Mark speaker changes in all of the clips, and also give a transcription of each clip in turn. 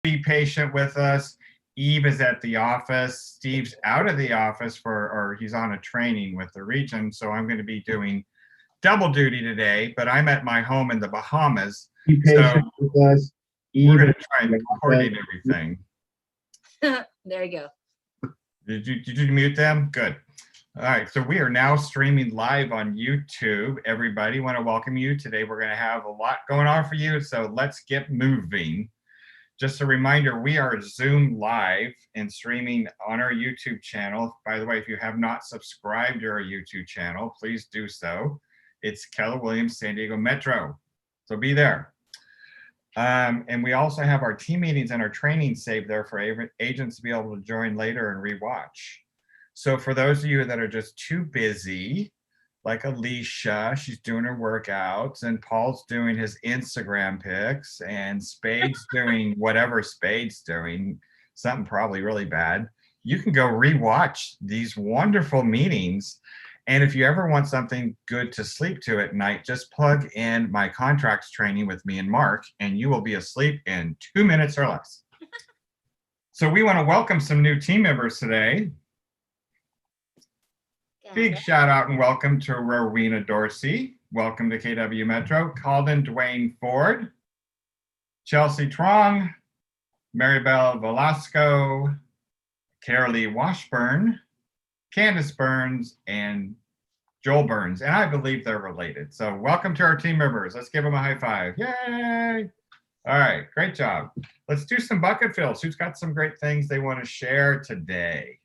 Speaker 1: Be patient with us. Eve is at the office. Steve's out of the office or he's on a training with the region. So I'm going to be doing double duty today, but I'm at my home in the Bahamas.
Speaker 2: Be patient with us.
Speaker 1: We're going to try and coordinate everything.
Speaker 3: There you go.
Speaker 1: Did you mute them? Good. All right, so we are now streaming live on YouTube. Everybody, want to welcome you. Today we're going to have a lot going on for you, so let's get moving. Just a reminder, we are Zoom live and streaming on our YouTube channel. By the way, if you have not subscribed to our YouTube channel, please do so. It's Keller Williams San Diego Metro, so be there. And we also have our team meetings and our training saved there for agents to be able to join later and rewatch. So for those of you that are just too busy, like Alicia, she's doing her workouts, and Paul's doing his Instagram pics, and Spade's doing whatever Spade's doing, something probably really bad. You can go rewatch these wonderful meetings. And if you ever want something good to sleep to at night, just plug in my contracts training with me and Mark, and you will be asleep in 2 minutes or less. So we want to welcome some new team members today. Big shout out and welcome to Rowena Dorsey. Welcome to KW Metro. Calden Dwayne Ford, Chelsea Trong, Maribel Velasco, Carolee Washburn, Candace Burns, and Joel Burns. And I believe they're related. So welcome to our team members. Let's give them a high five. Yay! All right, great job. Let's do some bucket fills. Who's got some great things they want to share today?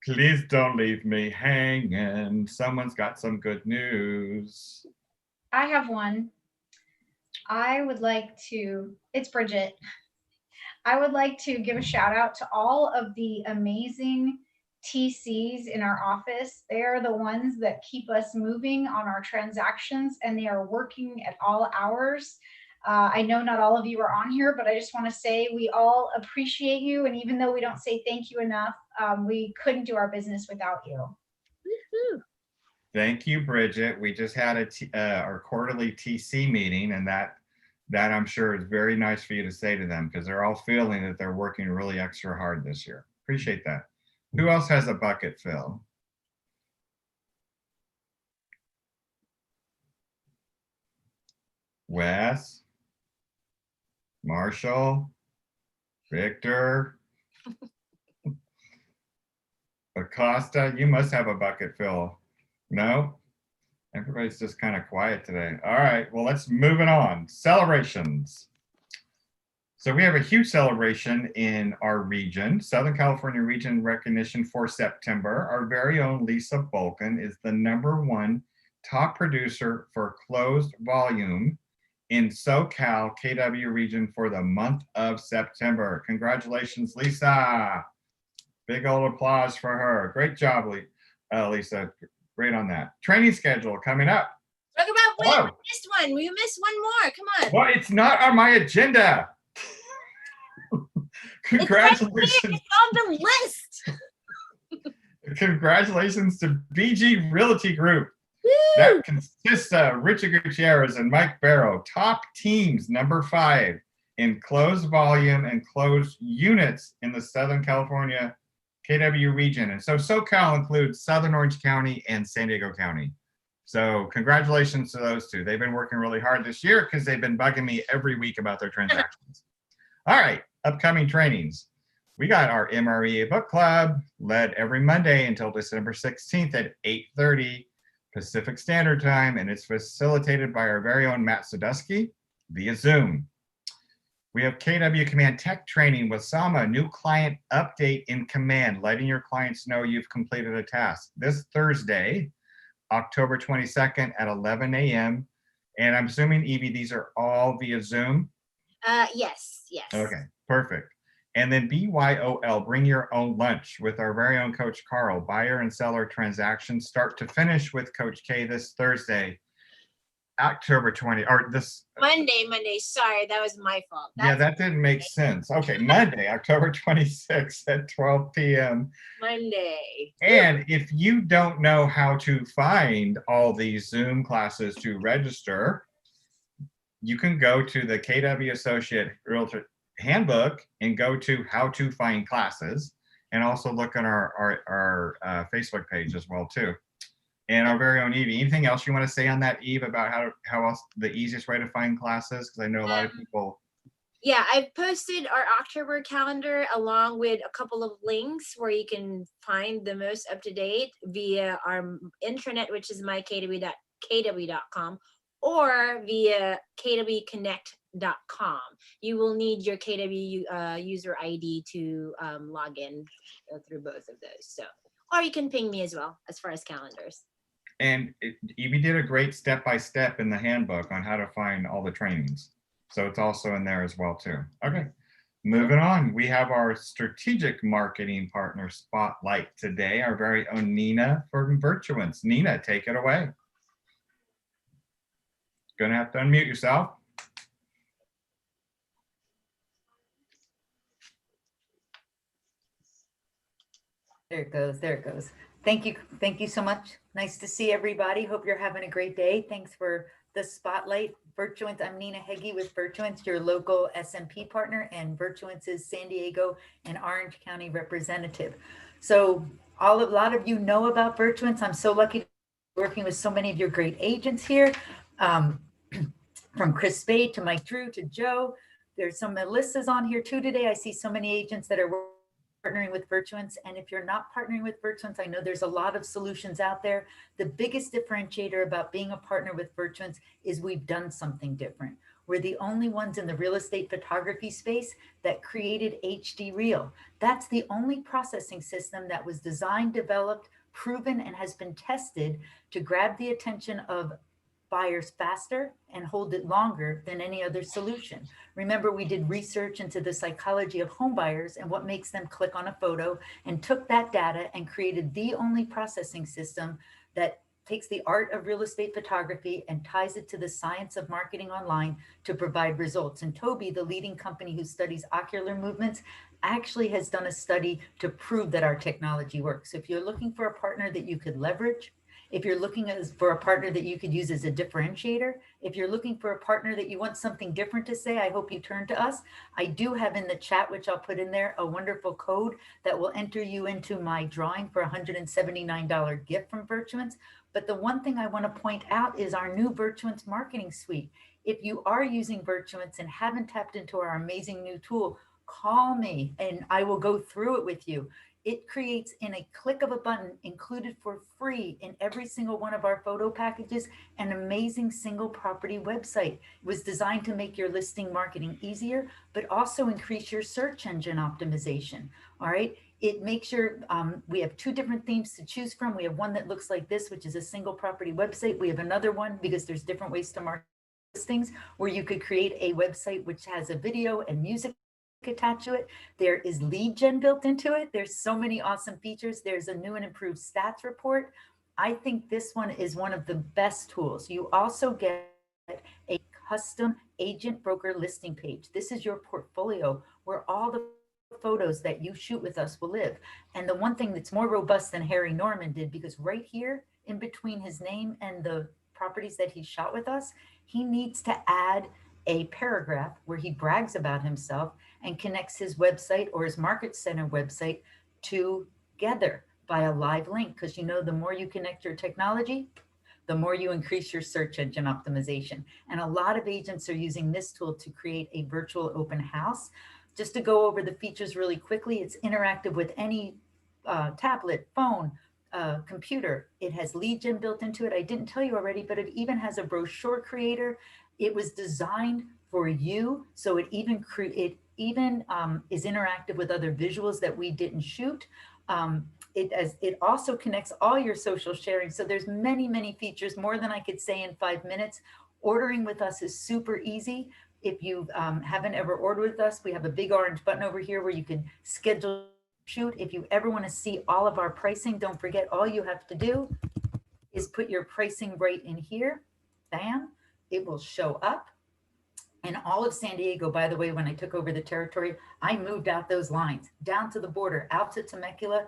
Speaker 1: Please don't leave me hanging. Someone's got some good news.
Speaker 4: I have one. I would like to, it's Bridget. I would like to give a shout out to all of the amazing TCs in our office. They are the ones that keep us moving on our transactions, and they are working at all hours. I know not all of you are on here, but I just want to say we all appreciate you. And even though we don't say thank you enough, we couldn't do our business without you.
Speaker 3: Woo-hoo.
Speaker 1: Thank you, Bridget. We just had our quarterly TC meeting, and that I'm sure is very nice for you to say to them, because they're all feeling that they're working really extra hard this year. Appreciate that. Who else has a bucket fill? Wes? Marshall, Victor, Acosta, you must have a bucket fill. No? Everybody's just kind of quiet today. All right, well, let's move it on. Celebrations. So we have a huge celebration in our region, Southern California region recognition for September. Our very own Lisa Bolkin is the #1 top producer for closed volume in SoCal KW region for the month of September. Congratulations, Lisa. Big old applause for her. Great job, Lisa. Great on that. Training schedule coming up.
Speaker 3: Talk about when we missed one. We missed one more. Come on.
Speaker 1: Well, it's not on my agenda. Congratulations.
Speaker 3: It's on the list.
Speaker 1: Congratulations to BG Realty Group.
Speaker 3: Woo!
Speaker 1: That consists of Richard Gutierrez and Mike Barrow, top teams, #5 in closed volume and closed units in the Southern California KW region. And so SoCal includes Southern Orange County and San Diego County. So congratulations to those two. They've been working really hard this year because they've been bugging me every week about their transactions. All right, upcoming trainings. We got our MREA book club led every Monday until December 16th at 8:30 Pacific Standard Time, and it's facilitated by our very own Matt Sadusky via Zoom. We have KW Command Tech training with Sama, new client update in command, letting your clients know you've completed a task. This Thursday, October 22nd at 11 a.m. And I'm assuming, Evie, these are all via Zoom?
Speaker 3: Yes.
Speaker 1: Okay, perfect. And then BYOL, bring your own lunch with our very own Coach Carl, buyer and seller transactions start to finish with Coach K this Thursday, October 20, or this
Speaker 3: Monday. Sorry, that was my fault.
Speaker 1: Yeah, that didn't make sense. Okay, Monday, October 26th at 12 p.m.
Speaker 3: Monday.
Speaker 1: And if you don't know how to find all these Zoom classes to register, you can go to the KW Associate Realtor handbook and go to how to find classes, and also look on our Facebook page as well too. And our very own Evie. Anything else you want to say on that, Eve, about how else the easiest way to find classes? Because I know a lot of people.
Speaker 3: Yeah, I've posted our October calendar along with a couple of links where you can find the most up to date via our intranet, which is mykw.kw.com, or via kwconnect.com. You will need your KW user ID to log in through both of those. So, or you can ping me as well as far as calendars.
Speaker 1: And Evie did a great step-by-step in the handbook on how to find all the trainings. So it's also in there as well too. Okay, moving on. We have our strategic marketing partner spotlight today, our very own Nina from Virtuance. Nina, take it away. Gonna have to unmute yourself.
Speaker 2: There it goes. There it goes. Thank you. Thank you so much. Nice to see everybody. Hope you're having a great day. Thanks for the spotlight. Virtuance. I'm Nina Heggie with Virtuance, your local SMP partner, and Virtuance's San Diego and Orange County representative. So a lot of you know about Virtuance. I'm so lucky to be working with so many of your great agents here, from Chris Spade to Mike Drew to Joe. There's some Melissa's on here too today. I see so many agents that are partnering with Virtuance. And if you're not partnering with Virtuance, I know there's a lot of solutions out there. The biggest differentiator about being a partner with Virtuance is we've done something different. We're the only ones in the real estate photography space that created HD Reel. That's the only processing system that was designed, developed, proven, and has been tested to grab the attention of buyers faster and hold it longer than any other solution. Remember, we did research into the psychology of home buyers and what makes them click on a photo, and took that data and created the only processing system that takes the art of real estate photography and ties it to the science of marketing online to provide results. And Toby, the leading company who studies ocular movements, actually has done a study to prove that our technology works. So if you're looking for a partner that you could leverage, if you're looking for a partner that you could use as a differentiator, if you're looking for a partner that you want something different to say, I hope you turn to us. I do have in the chat, which I'll put in there, a wonderful code that will enter you into my drawing for a $179 gift from Virtuance. But the one thing I want to point out is our new Virtuance marketing suite. If you are using Virtuance and haven't tapped into our amazing new tool, call me and I will go through it with you. It creates, in a click of a button, included for free in every single one of our photo packages, an amazing single property website. It was designed to make your listing marketing easier, but also increase your search engine optimization. All right. It makes sure we have two different themes to choose from. We have one that looks like this, which is a single property website. We have another one, because there's different ways to market listings, where you could create a website which has a video and music attached to it. There is lead gen built into it. There's so many awesome features. There's a new and improved stats report. I think this one is one of the best tools. You also get a custom agent broker listing page. This is your portfolio where all the photos that you shoot with us will live. And the one thing that's more robust than Harry Norman did, because right here in between his name and the properties that he shot with us, he needs to add a paragraph where he brags about himself and connects his website or his market center website together by a live link. Because the more you connect your technology, the more you increase your search engine optimization. And a lot of agents are using this tool to create a virtual open house. Just to go over the features really quickly, it's interactive with any tablet, phone, computer. It has lead gen built into it. I didn't tell you already, but it even has a brochure creator. It was designed for you, so it even is interactive with other visuals that we didn't shoot. It also connects all your social sharing. So there's many features, more than I could say in 5 minutes. Ordering with us is super easy. If you haven't ever ordered with us, we have a big orange button over here where you can schedule shoot. If you ever want to see all of our pricing, don't forget, all you have to do is put your pricing right in here. Bam. It will show up. And all of San Diego, by the way, when I took over the territory, I moved out those lines down to the border, out to Temecula.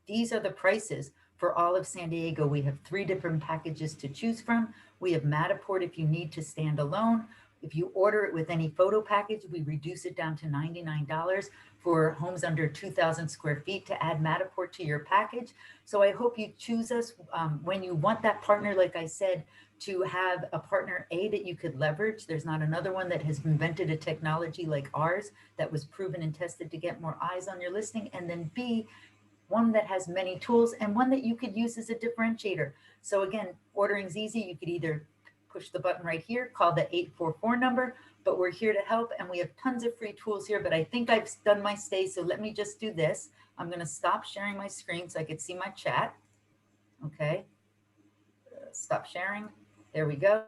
Speaker 2: These are the prices for all of San Diego. We have 3 different packages to choose from. We have Matterport if you need to stand alone. If you order it with any photo package, we reduce it down to $99 for homes under 2,000 square feet to add Matterport to your package. So I hope you choose us when you want that partner, like I said, to have a partner A that you could leverage. There's not another one that has invented a technology like ours that was proven and tested to get more eyes on your listing. And then B, one that has many tools and one that you could use as a differentiator. So again, ordering's easy. You could either push the button right here, call the 844 number, but we're here to help and we have tons of free tools here, but I think I've done my stay. So let me just do this. I'm going to stop sharing my screen so I could see my chat. Okay. Stop sharing. There we go.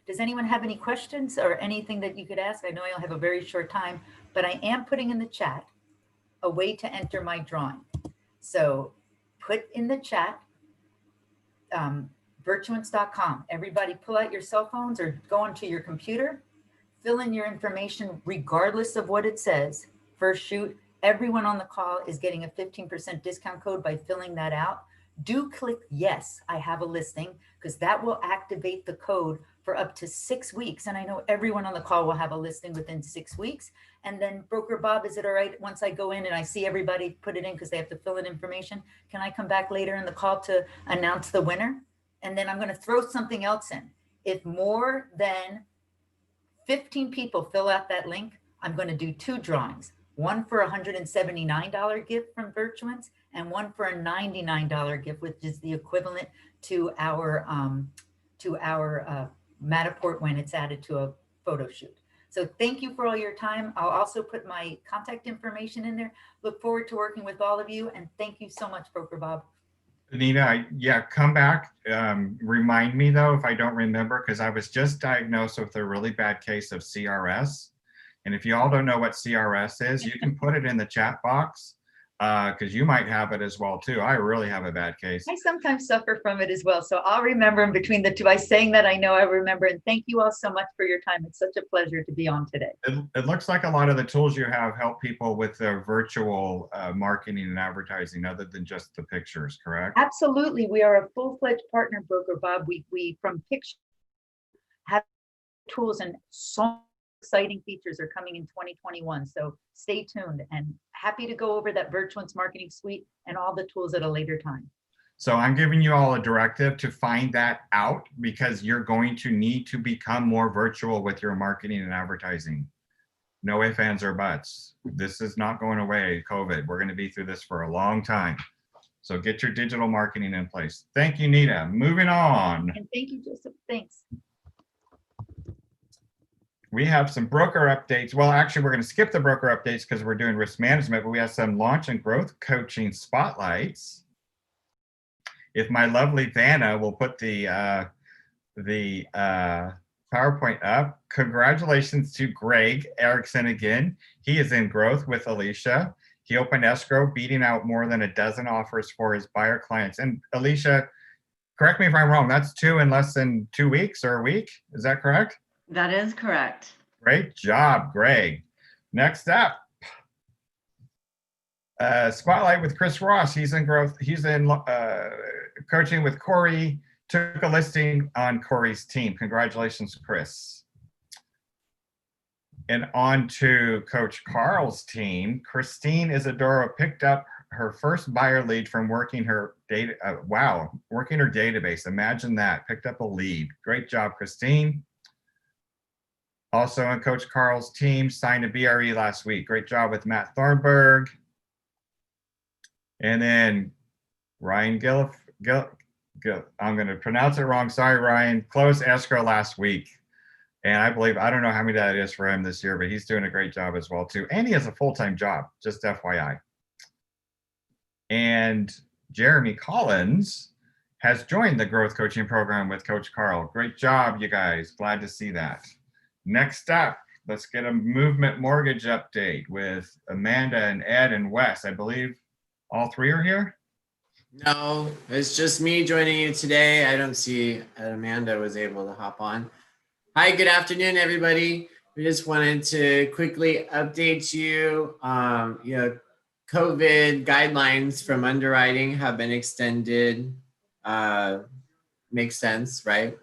Speaker 2: Does anyone have any questions or anything that you could ask? I know I'll have a very short time, but I am putting in the chat a way to enter my drawing. So put in the chat, virtuance.com. Everybody pull out your cell phones or go onto your computer, fill in your information regardless of what it says. First shoot, everyone on the call is getting a 15% discount code by filling that out. Do click yes, I have a listing, because that will activate the code for up to 6 weeks. And I know everyone on the call will have a listing within 6 weeks. And then Broker Bob, is it all right once I go in and I see everybody put it in because they have to fill in information? Can I come back later in the call to announce the winner? And then I'm going to throw something else in. If more than 15 people fill out that link, I'm going to do 2 drawings. One for a $179 gift from Virtuance and one for a $99 gift, which is the equivalent to our Matterport when it's added to a photo shoot. So thank you for all your time. I'll also put my contact information in there. Look forward to working with all of you. And thank you so much, Broker Bob.
Speaker 1: Anita, yeah, come back. Remind me though, if I don't remember, because I was just diagnosed with a really bad case of CRS. And if you all don't know what CRS is, you can put it in the chat box because you might have it as well too. I really have a bad case.
Speaker 2: I sometimes suffer from it as well. So I'll remember in between the two. By saying that, I know I remember. And thank you all so much for your time. It's such a pleasure to be on today.
Speaker 1: It looks like a lot of the tools you have help people with their virtual marketing and advertising other than just the pictures, correct?
Speaker 2: Absolutely. We are a full-fledged partner, Broker Bob. We from picture have tools, and so exciting features are coming in 2021. So stay tuned, and happy to go over that Virtuance marketing suite and all the tools at a later time.
Speaker 1: So I'm giving you all a directive to find that out because you're going to need to become more virtual with your marketing and advertising. No ifs, ands, or buts. This is not going away, COVID. We're going to be through this for a long time. So get your digital marketing in place. Thank you, Nita. Moving on.
Speaker 2: And thank you, Joseph. Thanks.
Speaker 1: We have some broker updates. Well, actually, we're going to skip the broker updates because we're doing risk management, but we have some launch and growth coaching spotlights. If my lovely Vanna will put the PowerPoint up. Congratulations to Greg Erickson again. He is in growth with Alicia. He opened escrow, beating out more than a dozen offers for his buyer clients. And Alicia, correct me if I'm wrong, that's 2 in less than 2 weeks or a week. Is that correct?
Speaker 5: That is correct.
Speaker 1: Great job, Greg. Next up, spotlight with Chris Ross. He's in growth. He's in coaching with Corey. Took a listing on Corey's team. Congratulations, Chris. And on to Coach Carl's team. Christine Isadora picked up her first buyer lead from working her data. Working her database. Imagine that. Picked up a lead. Great job, Christine. Also on Coach Carl's team, signed a BRE last week. Great job with Matt Thornburg. And then Ryan I'm going to pronounce it wrong. Sorry, Ryan. Closed escrow last week. And I don't know how many that is for him this year, but he's doing a great job as well too. And he has a full-time job, just FYI. And Jeremy Collins has joined the growth coaching program with Coach Carl. Great job, you guys. Glad to see that. Next up, let's get a movement mortgage update with Amanda and Ed and Wes. I believe all 3 are here.
Speaker 6: No, it's just me joining you today. I don't see Amanda was able to hop on. Hi, good afternoon, everybody. We just wanted to quickly update you. COVID guidelines from underwriting have been extended. Makes sense, right?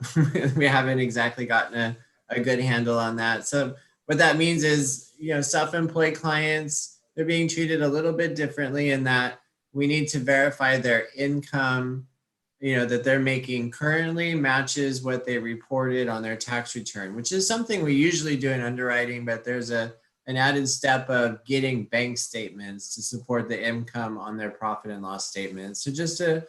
Speaker 6: We haven't exactly gotten a good handle on that. So what that means is, self-employed clients, they're being treated a little bit differently in that we need to verify their income, that they're making currently matches what they reported on their tax return, which is something we usually do in underwriting, but there's an added step of getting bank statements to support the income on their profit and loss statements. So just a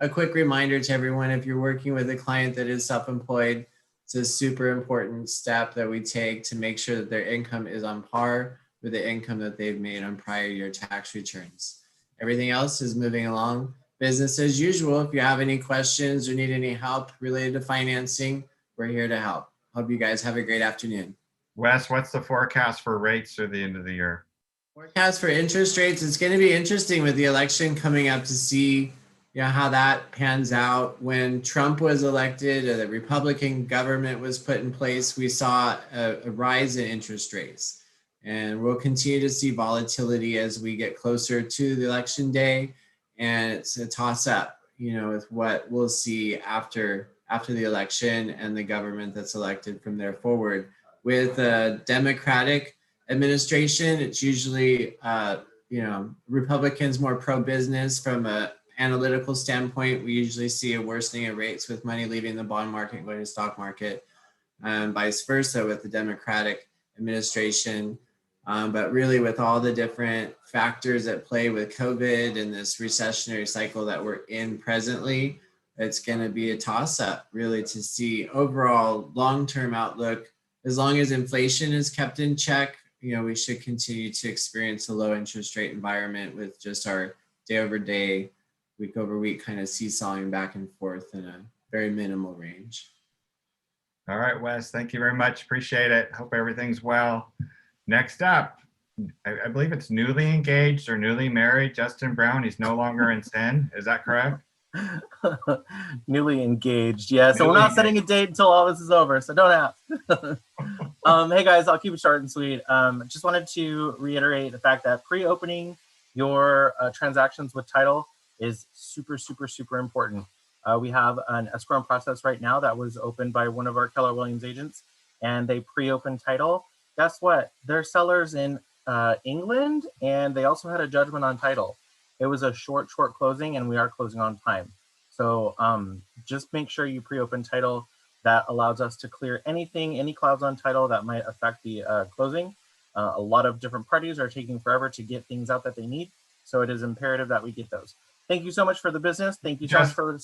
Speaker 6: quick reminder to everyone, if you're working with a client that is self-employed, it's a super important step that we take to make sure that their income is on par with the income that they've made on prior year tax returns. Everything else is moving along business as usual. If you have any questions or need any help related to financing, we're here to help. Hope you guys have a great afternoon.
Speaker 1: Wes, what's the forecast for rates through the end of the year?
Speaker 6: Forecast for interest rates, it's going to be interesting with the election coming up to see how that pans out. When Trump was elected, or the Republican government was put in place, we saw a rise in interest rates. And we'll continue to see volatility as we get closer to the election day. And it's a toss up, with what we'll see after the election and the government that's elected from there forward. With a Democratic administration, it's usually, Republicans more pro-business. From a analytical standpoint, we usually see a worsening of rates with money leaving the bond market and going to the stock market, and vice versa with the Democratic administration. But really, with all the different factors at play with COVID and this recessionary cycle that we're in presently, it's going to be a toss-up really to see overall long-term outlook. As long as inflation is kept in check, we should continue to experience a low interest rate environment with just our day over day, week over week kind of seesawing back and forth in a very minimal range.
Speaker 1: All right, Wes, thank you very much. Appreciate it. Hope everything's well. Next up, I believe it's newly engaged or newly married, Justin Brown. He's no longer in sin. Is that correct?
Speaker 5: Newly engaged, yeah. So we're not setting a date until all this is over, so don't ask. Hey guys, I'll keep it short and sweet. Just wanted to reiterate the fact that pre-opening your transactions with title is super, super, super important. We have an escrow process right now that was opened by one of our Keller Williams agents, and they pre-opened title. Guess what? They're sellers in England, and they also had a judgment on title. It was a short closing, and we are closing on time. So just make sure you pre-open title. That allows us to clear any clouds on title that might affect the closing. A lot of different parties are taking forever to get things out that they need. So it is imperative that we get those. Thank you so much for the business. Thank you so much for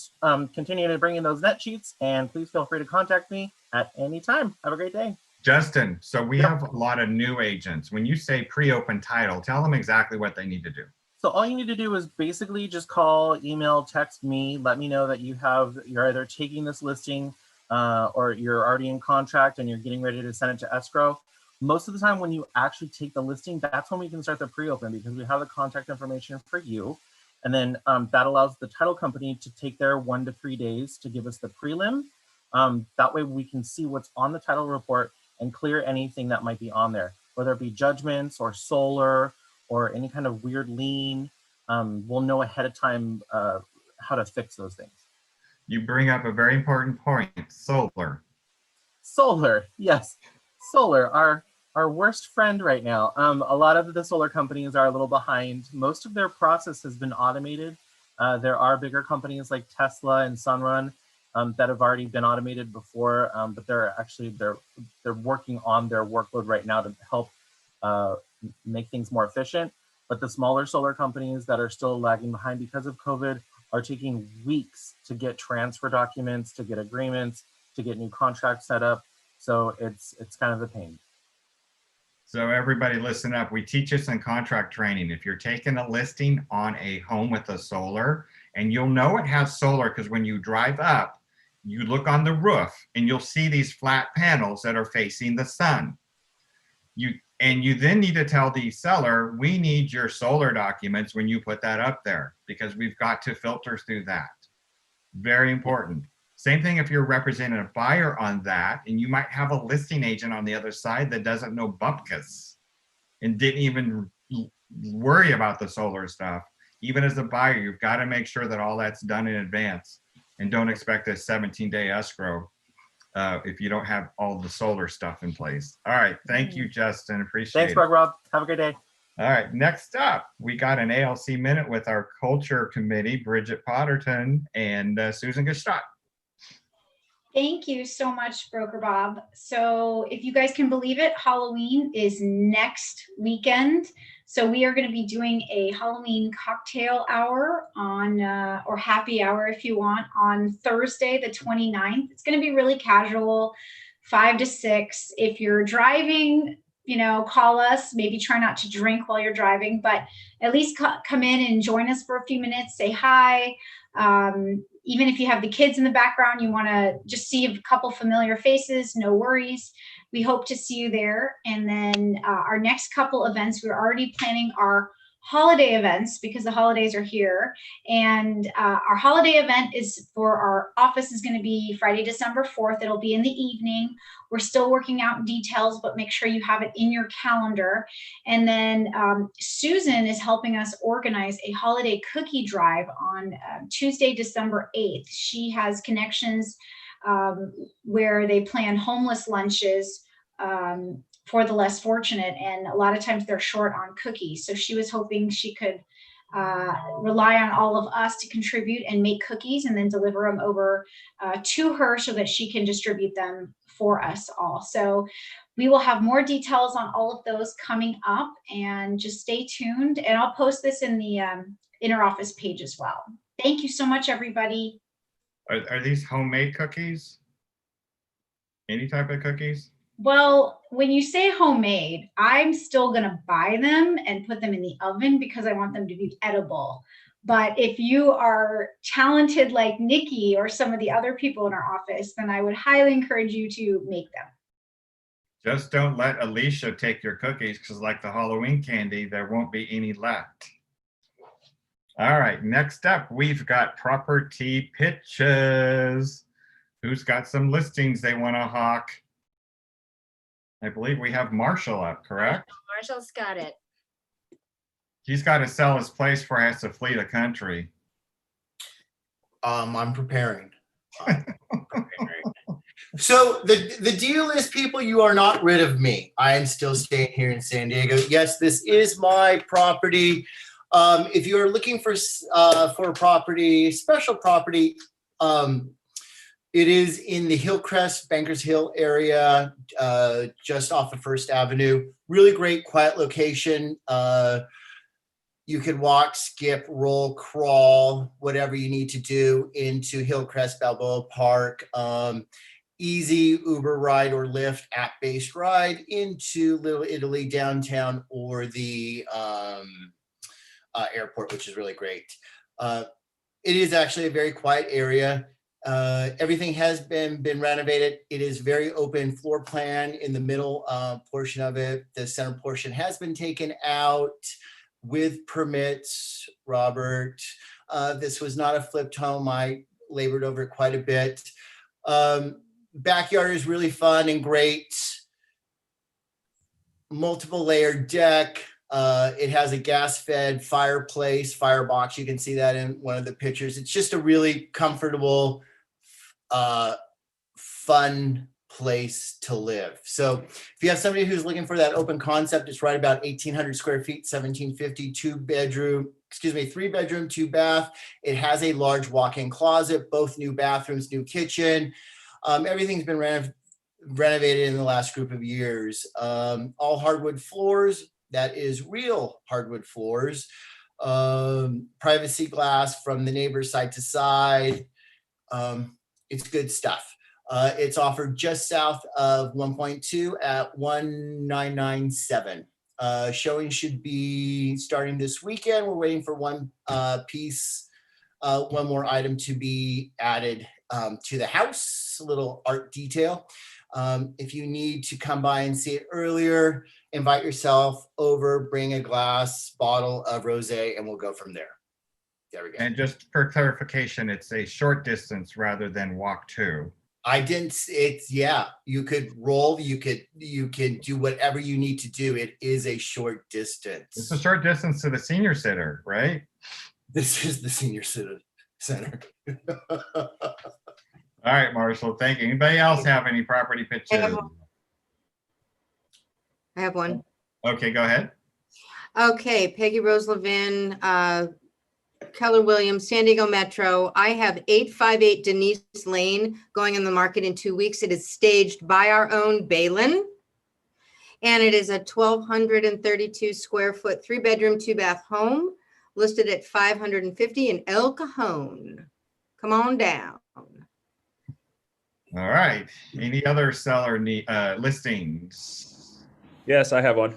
Speaker 5: continuing to bring in those net sheets. And please feel free to contact me at any time. Have a great day.
Speaker 1: Justin, so we have a lot of new agents. When you say pre-open title, tell them exactly what they need to do.
Speaker 5: So all you need to do is basically just call, email, text me, let me know that you're either taking this listing or you're already in contract and you're getting ready to send it to escrow. Most of the time when you actually take the listing, that's when we can start the pre-open because we have the contact information for you. And then that allows the title company to take their 1 to 3 days to give us the prelim. That way we can see what's on the title report and clear anything that might be on there, whether it be judgments or solar or any kind of weird lien. We'll know ahead of time how to fix those things.
Speaker 1: You bring up a very important point, solar.
Speaker 5: Solar, yes. Solar, our worst friend right now. A lot of the solar companies are a little behind. Most of their process has been automated. There are bigger companies like Tesla and Sunrun that have already been automated before, but they're working on their workload right now to help make things more efficient. But the smaller solar companies that are still lagging behind because of COVID are taking weeks to get transfer documents, to get agreements, to get new contracts set up. So it's kind of a pain.
Speaker 1: So everybody listen up. We teach this in contract training. If you're taking a listing on a home with a solar, and you'll know it has solar because when you drive up, you look on the roof and you'll see these flat panels that are facing the sun. You then need to tell the seller, we need your solar documents when you put that up there because we've got to filter through that. Very important. Same thing if you're representing a buyer on that, and you might have a listing agent on the other side that doesn't know bupkis and didn't even worry about the solar stuff. Even as a buyer, you've got to make sure that all that's done in advance and don't expect a 17-day escrow if you don't have all the solar stuff in place. All right. Thank you, Justin. Appreciate
Speaker 5: Thanks,
Speaker 1: it.
Speaker 5: Greg Rob. Have a great day.
Speaker 1: All right. Next up, we got an ALC minute with our culture committee, Bridget Potterton and Susan Gestalt.
Speaker 4: Thank you so much, Broker Bob. So if you guys can believe it, Halloween is next weekend. So we are going to be doing a Halloween cocktail hour on, or happy hour if you want, on Thursday, the 29th. It's going to be really casual, 5 to 6. If you're driving, you know, call us, maybe try not to drink while you're driving, but at least come in and join us for a few minutes, say hi. Even if you have the kids in the background, you want to just see a couple familiar faces, no worries. We hope to see you there. And then our next couple events, we're already planning our holiday events because the holidays are here. And our holiday event is for our office is going to be Friday, December 4th. It'll be in the evening. We're still working out details, but make sure you have it in your calendar. And then Susan is helping us organize a holiday cookie drive on Tuesday, December 8th. She has connections where they plan homeless lunches for the less fortunate, and a lot of times they're short on cookies. So she was hoping she could rely on all of us to contribute and make cookies and then deliver them over to her so that she can distribute them for us all. So we will have more details on all of those coming up, and just stay tuned, and I'll post this in the interoffice page as well. Thank you so much, everybody.
Speaker 1: Are these homemade cookies? Any type of cookies?
Speaker 4: Well, when you say homemade, I'm still going to buy them and put them in the oven because I want them to be edible. But if you are talented like Nikki or some of the other people in our office, then I would highly encourage you to make them.
Speaker 1: Just don't let Alicia take your cookies, because like the Halloween candy, there won't be any left. All right, next up, we've got property pitches. Who's got some listings they want to hawk? I believe we have Marshall up, correct?
Speaker 3: Marshall's got it.
Speaker 1: He's got to sell his place before he has to flee the country.
Speaker 7: I'm preparing. So the deal is, people, you are not rid of me. I am still staying here in San Diego. Yes, this is my property. If you are looking for a property, special property, it is in the Hillcrest, Bankers Hill area, just off of First Avenue. Really great, quiet location. You can walk, skip, roll, crawl, whatever you need to do into Hillcrest Balboa Park. Easy Uber ride or Lyft app-based ride into Little Italy downtown, or the airport, which is really great. It is actually a very quiet area. Everything has been renovated. It is very open floor plan in the middle portion of it. The center portion has been taken out with permits, Robert. This was not a flipped home. I labored over it quite a bit. Backyard is really fun and great. Multiple layered deck. It has a gas-fed fireplace, firebox. You can see that in one of the pictures. It's just a really comfortable, fun place to live. So if you have somebody who's looking for that open concept, it's right about 1,800 square feet, 1,750, 3 bedroom, 2 bath. It has a large walk-in closet, both new bathrooms, new kitchen. Everything's been renovated in the last group of years. All hardwood floors. That is real hardwood floors. Privacy glass from the neighbors side to side. It's good stuff. It's offered just south of 1.2 at 1,997. Showing should be starting this weekend. We're waiting for one more item to be added to the house, a little art detail. If you need to come by and see it earlier, invite yourself over, bring a bottle of rosé, and we'll go from there. There we go.
Speaker 1: And just for clarification, it's a short distance rather than walk to.
Speaker 7: You could roll, you can do whatever you need to do. It is a short distance.
Speaker 1: It's a short distance to the senior center, right?
Speaker 7: This is the senior center.
Speaker 1: All right, Marshall, thank you. Anybody else have any property pitches?
Speaker 8: I have one.
Speaker 1: Okay, go ahead.
Speaker 8: Okay, Peggy Rose Levin, Keller Williams, San Diego Metro. I have 858 Denise Lane going in the market in 2 weeks. It is staged by our own Balin. And it is a 1,232 square foot, 3-bedroom, 2-bath home listed at 550 in El Cajon. Come on down.
Speaker 1: All right. Any other seller listings?
Speaker 9: Yes, I have one.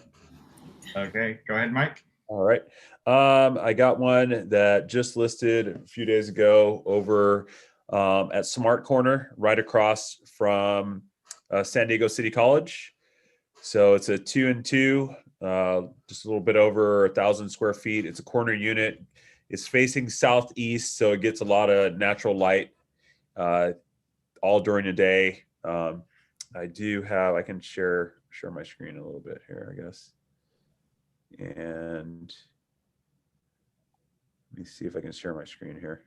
Speaker 1: Okay, go ahead, Mike.
Speaker 9: All right. I got one that just listed a few days ago over at Smart Corner, right across from San Diego City College. So it's a 2-and-2, just a little bit over 1,000 square feet. It's a corner unit. It's facing southeast, so it gets a lot of natural light all during the day. I can share my screen a little bit here, I guess. And let me see if I can share my screen here.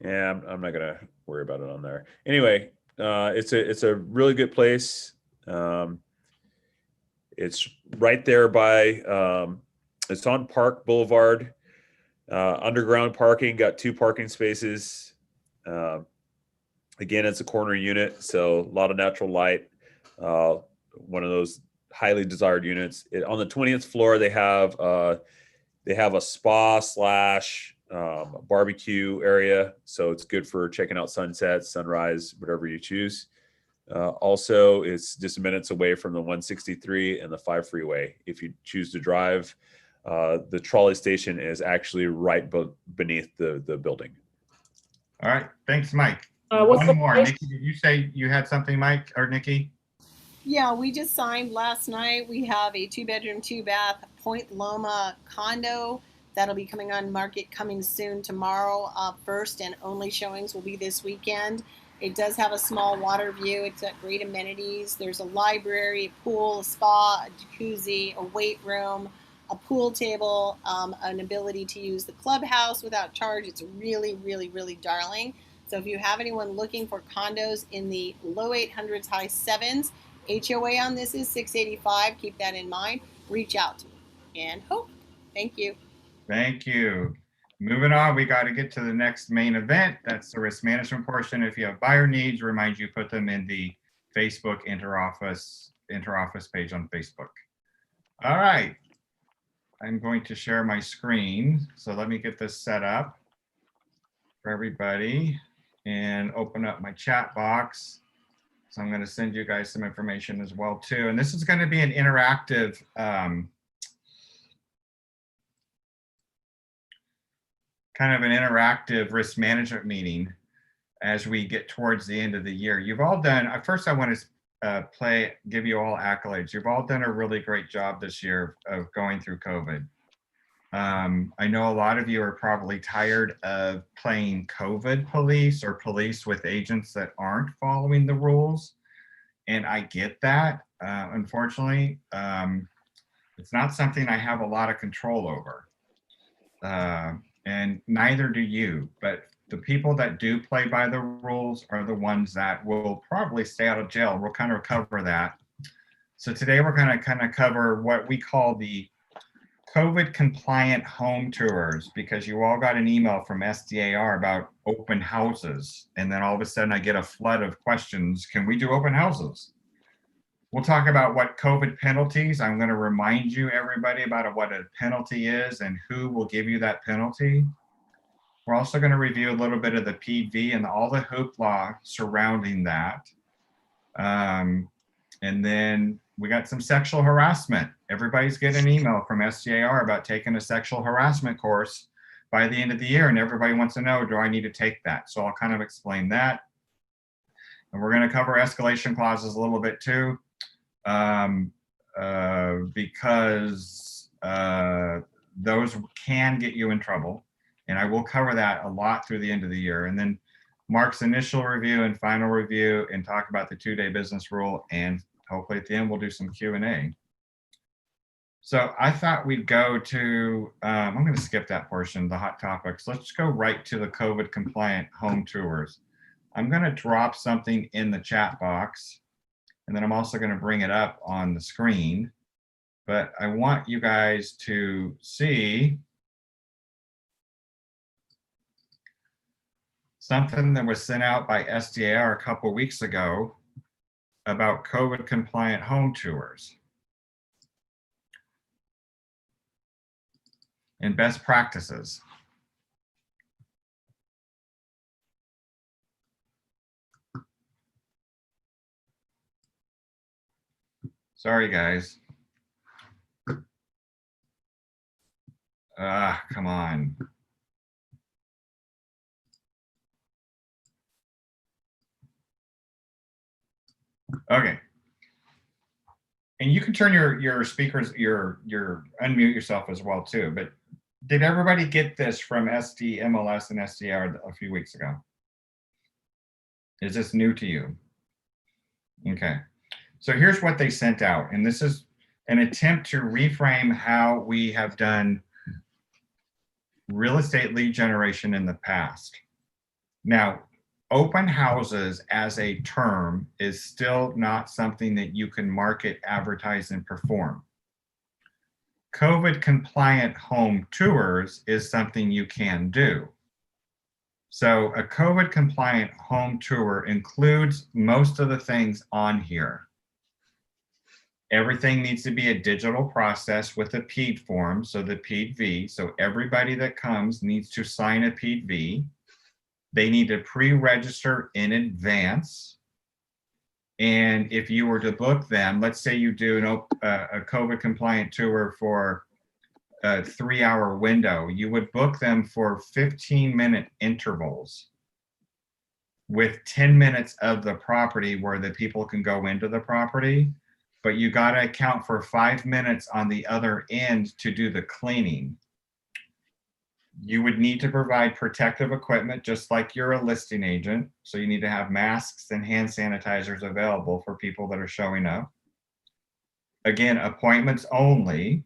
Speaker 9: Yeah, I'm not gonna worry about it on there. Anyway, it's a really good place. It's right there by it's on Park Boulevard. Underground parking, got 2 parking spaces. Again, it's a corner unit, so a lot of natural light. One of those highly desired units. On the 20th floor, they have a spa slash barbecue area, so it's good for checking out sunsets, sunrise, whatever you choose. Also, it's just minutes away from the 163 and the 5 freeway. If you choose to drive, the trolley station is actually right beneath the building.
Speaker 1: All right, thanks, Mike.
Speaker 10: What's
Speaker 1: One
Speaker 10: the
Speaker 1: more.
Speaker 10: price?
Speaker 1: Nikki, did you say you had something, Mike or Nikki?
Speaker 10: Yeah, we just signed last night. We have a 2-bedroom, 2-bath Point Loma condo that'll be coming on market coming soon tomorrow. First and only showings will be this weekend. It does have a small water view. It's got great amenities. There's a library, a pool, a spa, a jacuzzi, a weight room, a pool table, an ability to use the clubhouse without charge. It's really, really, really darling. So if you have anyone looking for condos in the low 800s, high 7s, HOA on this is $685. Keep that in mind. Reach out to me and hope. Thank you.
Speaker 1: Thank you. Moving on, we got to get to the next main event. That's the risk management portion. If you have buyer needs, remind you put them in the Facebook interoffice page on Facebook. All right. I'm going to share my screen. So let me get this set up for everybody and open up my chat box. So I'm going to send you guys some information as well too. And this is going to be an interactive kind of an interactive risk management meeting as we get towards the end of the year. You've all done, first I want to give you all accolades. You've all done a really great job this year of going through COVID. I know a lot of you are probably tired of playing COVID police or police with agents that aren't following the rules. And I get that. Unfortunately, it's not something I have a lot of control over. And neither do you, but the people that do play by the rules are the ones that will probably stay out of jail. We'll kind of cover that. So today we're going to kind of cover what we call the COVID compliant home tours, because you all got an email from SDAR about open houses. And then all of a sudden I get a flood of questions. Can we do open houses? We'll talk about what COVID penalties. I'm going to remind you, everybody, about what a penalty is and who will give you that penalty. We're also going to review a little bit of the PV and all the hoopla surrounding that. And then we got some sexual harassment. Everybody's getting an email from SDAR about taking a sexual harassment course by the end of the year. And everybody wants to know, do I need to take that? So I'll kind of explain that. And we're going to cover escalation clauses a little bit too. Because those can get you in trouble. And I will cover that a lot through the end of the year. And then Mark's initial review and final review, and talk about the 2-day business rule. And hopefully at the end, we'll do some Q&A. So I thought we'd go to, I'm going to skip that portion, the hot topics. Let's go right to the COVID compliant home tours. I'm going to drop something in the chat box, and then I'm also going to bring it up on the screen. But I want you guys to see something that was sent out by SDAR a couple weeks ago about COVID compliant home tours and best practices. Sorry, guys. Come on. Okay. And you can turn your speakers, your unmute yourself as well too. But did everybody get this from SD, MLS, and SDR a few weeks ago? Is this new to you? Okay. So here's what they sent out, and this is an attempt to reframe how we have done real estate lead generation in the past. Now, open houses as a term is still not something that you can market, advertise, and perform. COVID compliant home tours is something you can do. So a COVID compliant home tour includes most of the things on here. Everything needs to be a digital process with a PED form, so the PED V. So everybody that comes needs to sign a PED V. They need to pre-register in advance. And if you were to book them, let's say you do a COVID compliant tour for a 3-hour window, you would book them for 15-minute intervals with 10 minutes of the property where the people can go into the property. But you got to account for 5 minutes on the other end to do the cleaning. You would need to provide protective equipment, just like you're a listing agent. So you need to have masks and hand sanitizers available for people that are showing up. Again, appointments only.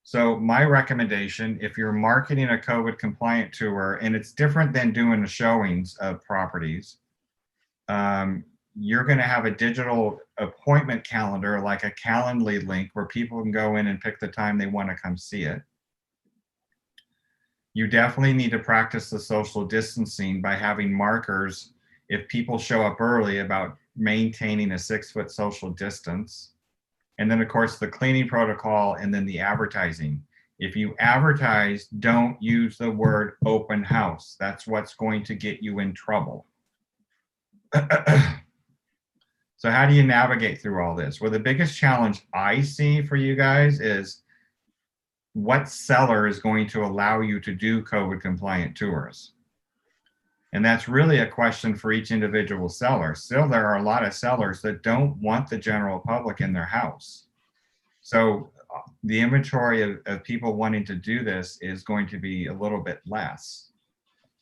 Speaker 1: So my recommendation, if you're marketing a COVID compliant tour, and it's different than doing the showings of properties, you're going to have a digital appointment calendar, like a Calendly link, where people can go in and pick the time they want to come see it. You definitely need to practice the social distancing by having markers if people show up early about maintaining a 6-foot social distance. And then of course the cleaning protocol, and then the advertising. If you advertise, don't use the word open house. That's what's going to get you in trouble. So how do you navigate through all this? Well, the biggest challenge I see for you guys is what seller is going to allow you to do COVID compliant tours? And that's really a question for each individual seller. Still, there are a lot of sellers that don't want the general public in their house. So the inventory of people wanting to do this is going to be a little bit less.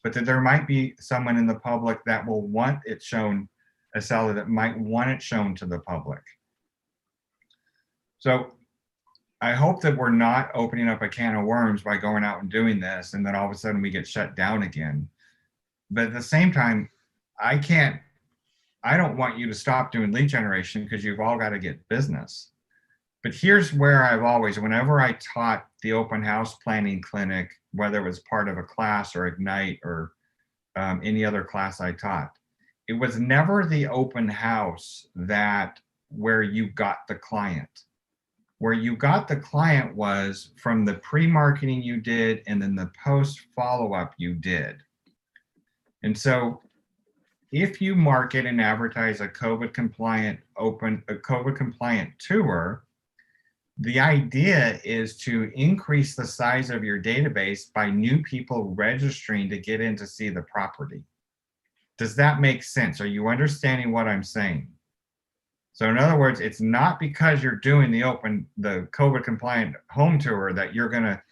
Speaker 1: But that there might be someone in the public that will want it shown, a seller that might want it shown to the public. So I hope that we're not opening up a can of worms by going out and doing this, and then all of a sudden we get shut down again. But at the same time, I don't want you to stop doing lead generation, because you've all got to get business. But here's where I've always, whenever I taught the open house planning clinic, whether it was part of a class or Ignite or any other class I taught, it was never the open house where you got the client. Where you got the client was from the pre-marketing you did, and then the post follow-up you did. And so if you market and advertise a COVID compliant tour, the idea is to increase the size of your database by new people registering to get in to see the property. Does that make sense? Are you understanding what I'm saying? So in other words, it's not because you're doing the COVID compliant home tour that you're going to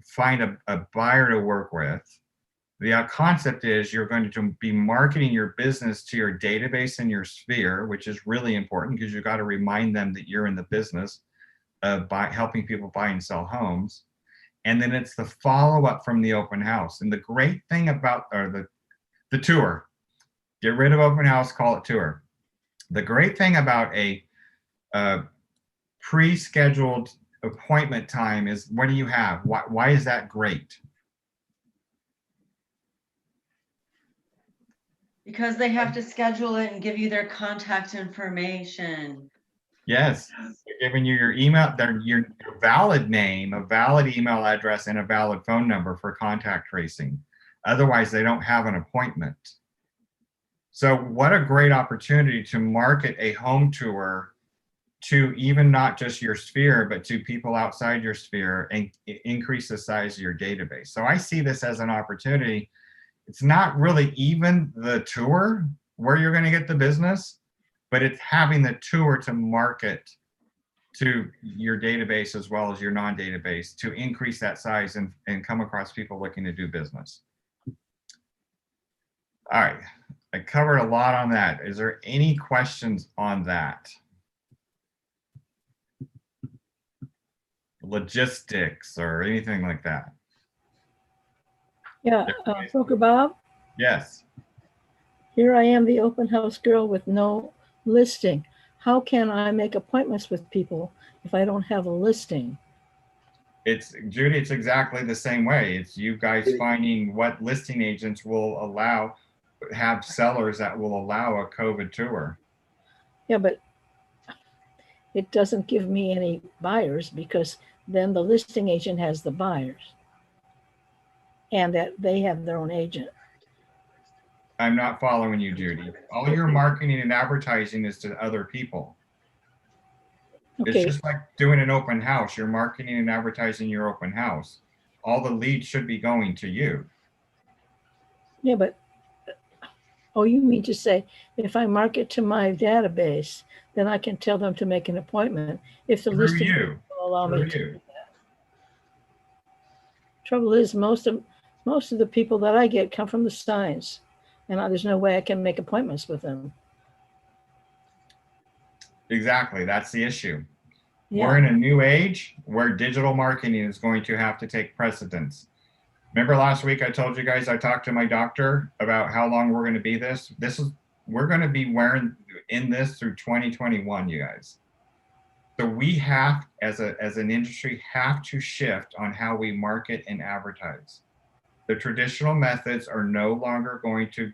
Speaker 1: find a buyer to work with. The concept is you're going to be marketing your business to your database and your sphere, which is really important, because you've got to remind them that you're in the business helping people buy and sell homes. And then it's the follow-up from the open house. And the great thing about, or the tour, get rid of open house, call it tour. The great thing about a pre-scheduled appointment time is, what do you have? Why is that great?
Speaker 11: Because they have to schedule it and give you their contact information.
Speaker 1: Yes, they're giving you your email, your valid name, a valid email address, and a valid phone number for contact tracing. Otherwise, they don't have an appointment. So what a great opportunity to market a home tour to even not just your sphere, but to people outside your sphere, and increase the size of your database. So I see this as an opportunity. It's not really even the tour where you're going to get the business, but it's having the tour to market to your database as well as your non-database to increase that size and come across people looking to do business. All right, I covered a lot on that. Is there any questions on that? Logistics or anything like that?
Speaker 12: Yeah, Broker Bob,
Speaker 1: Yes.
Speaker 12: here I am, the open house girl with no listing. How can I make appointments with people if I don't have a listing?
Speaker 1: It's Judy, it's exactly the same way. It's you guys finding what listing agents will allow, have sellers that will allow a COVID tour.
Speaker 12: Yeah, but it doesn't give me any buyers, because then the listing agent has the buyers and that they have their own agent.
Speaker 1: I'm not following you, Judy. All your marketing and advertising is to other people. It's
Speaker 12: Okay,
Speaker 1: just like doing an open house. You're marketing and advertising your open house. All the leads should be going to you.
Speaker 12: yeah, but, oh, you mean to say if I market to my database, then I can tell them to make an appointment if the
Speaker 1: Through
Speaker 12: listing
Speaker 1: you.
Speaker 12: will allow
Speaker 1: Through
Speaker 12: me to.
Speaker 1: you.
Speaker 12: Trouble is, most of the people that I get come from the signs, and there's no way I can make appointments with them.
Speaker 1: Exactly. That's the issue.
Speaker 12: Yeah.
Speaker 1: We're in a new age where digital marketing is going to have to take precedence. Remember last week I told you guys I talked to my doctor about how long we're going to be we're going to be wearing in this through 2021, you guys. So we have, as an industry, have to shift on how we market and advertise. The traditional methods are no longer going to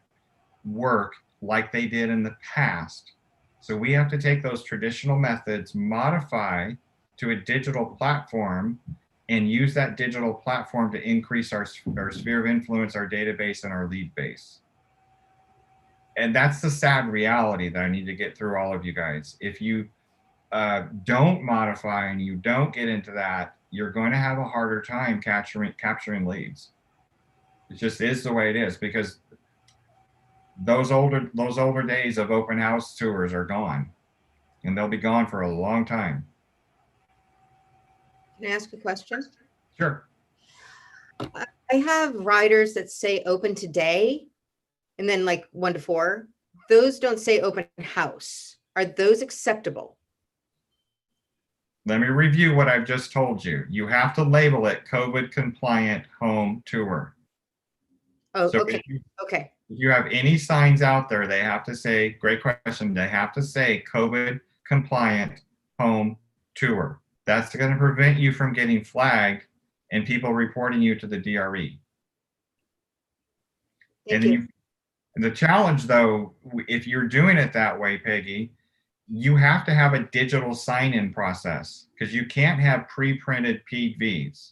Speaker 1: work like they did in the past. So we have to take those traditional methods, modify to a digital platform, and use that digital platform to increase our sphere of influence, our database, and our lead base. And that's the sad reality that I need to get through all of you guys. If you don't modify and you don't get into that, you're going to have a harder time capturing leads. It just is the way it is, because those older days of open house tours are gone, and they'll be gone for a long time.
Speaker 8: Can I ask a question?
Speaker 1: Sure.
Speaker 8: I have riders that say open today and then like 1 to 4. Those don't say open house. Are those acceptable?
Speaker 1: Let me review what I've just told you. You have to label it COVID compliant home tour.
Speaker 8: Oh,
Speaker 1: So
Speaker 8: okay.
Speaker 1: if you have any signs out there, they have to say, great question, they have to say COVID compliant home tour. That's going to prevent you from getting flagged and people reporting you to the DRE.
Speaker 8: Thank you.
Speaker 1: The challenge, though, if you're doing it that way, Peggy, you have to have a digital sign-in process, because you can't have pre-printed PVs.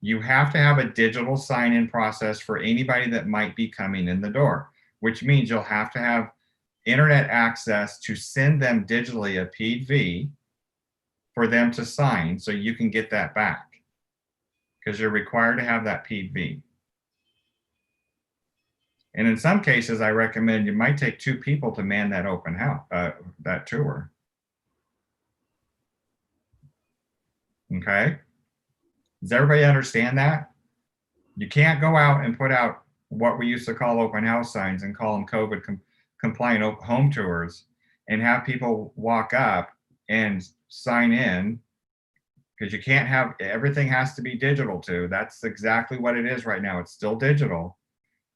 Speaker 1: You have to have a digital sign-in process for anybody that might be coming in the door, which means you'll have to have internet access to send them digitally a PV for them to sign, so you can get that back, because you're required to have that PV. And in some cases, I recommend you might take 2 people to man that open house, that tour. Okay. Does everybody understand that? You can't go out and put out what we used to call open house signs and call them COVID compliant home tours and have people walk up and sign in, because you can't have, everything has to be digital too. That's exactly what it is right now. It's still digital.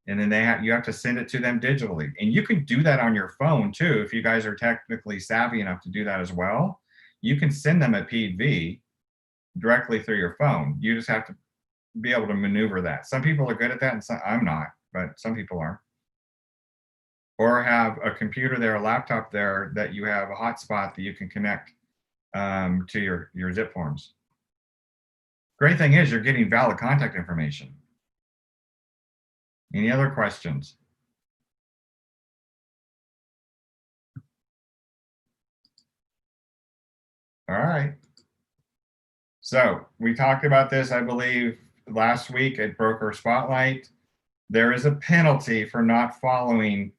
Speaker 1: And then you have to send it to them digitally. And you can do that on your phone too. If you guys are technically savvy enough to do that as well, you can send them a PV directly through your phone. You just have to be able to maneuver that. Some people are good at that and some, I'm not, but some people are. Or have a computer there, a laptop there that you have a hotspot that you can connect to your zip forms. Great thing is you're getting valid contact information. Any other questions? All right. So we talked about this, I believe, last week at Broker Spotlight. There is a penalty for not following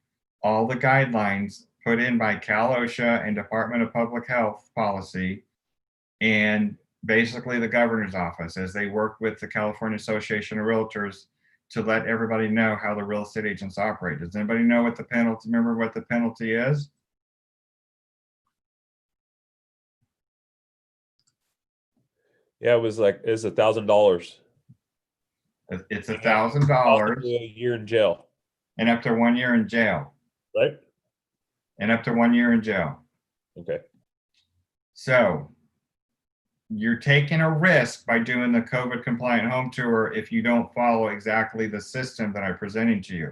Speaker 1: all the guidelines put in by Cal OSHA and Department of Public Health policy, and basically the governor's office as they work with the California Association of Realtors to let everybody know how the real estate agents operate. Does anybody know what the penalty, remember what the penalty is?
Speaker 9: Yeah, it was like, it's $1,000.
Speaker 1: It's $1,000
Speaker 9: A year in jail,
Speaker 1: and up to 1 year in jail.
Speaker 9: right?
Speaker 1: And up to 1 year in jail.
Speaker 9: Okay.
Speaker 1: So you're taking a risk by doing the COVID compliant home tour if you don't follow exactly the system that I'm presenting to you.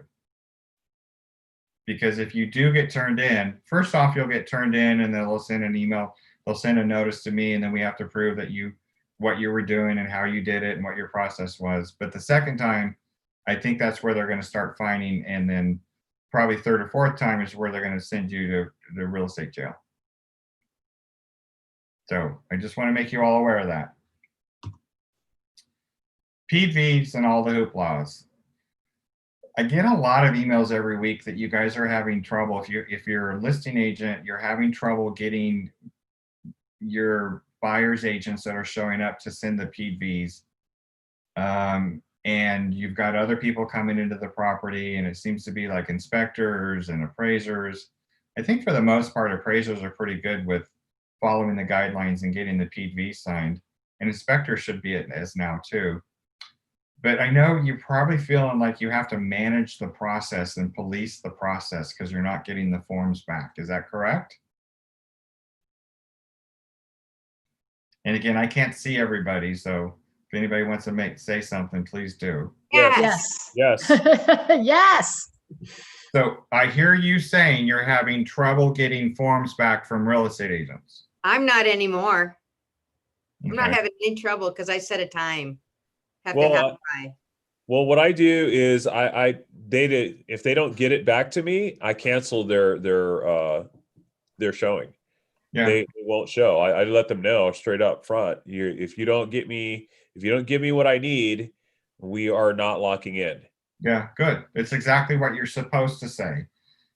Speaker 1: Because if you do get turned in, first off, you'll get turned in and they'll send an email, they'll send a notice to me, and then we have to prove that what you were doing and how you did it and what your process was. But the second time, I think that's where they're going to start fining, and then probably third or fourth time is where they're going to send you to the real estate jail. So I just want to make you all aware of that. PVs and all the hooplas. I get a lot of emails every week that you guys are having trouble. If you're a listing agent, you're having trouble getting your buyer's agents that are showing up to send the PVs. And you've got other people coming into the property, and it seems to be like inspectors and appraisers. I think for the most part, appraisers are pretty good with following the guidelines and getting the PV signed. And inspectors should be as now too. But I know you're probably feeling like you have to manage the process and police the process because you're not getting the forms back. Is that correct? And again, I can't see everybody, so if anybody wants to say something, please do.
Speaker 8: Yes.
Speaker 9: Yes.
Speaker 12: Yes.
Speaker 1: So I hear you saying you're having trouble getting forms back from real estate agents.
Speaker 8: I'm not anymore. I'm not
Speaker 1: Okay.
Speaker 8: having any trouble because I set a time. Have to
Speaker 9: Well,
Speaker 8: have it by.
Speaker 9: Well, what I do is if they don't get it back to me, I cancel their showing.
Speaker 1: Yeah.
Speaker 9: They won't show. I let them know straight up front. If you don't give me what I need, we are not locking in.
Speaker 1: Yeah, good. It's exactly what you're supposed to say,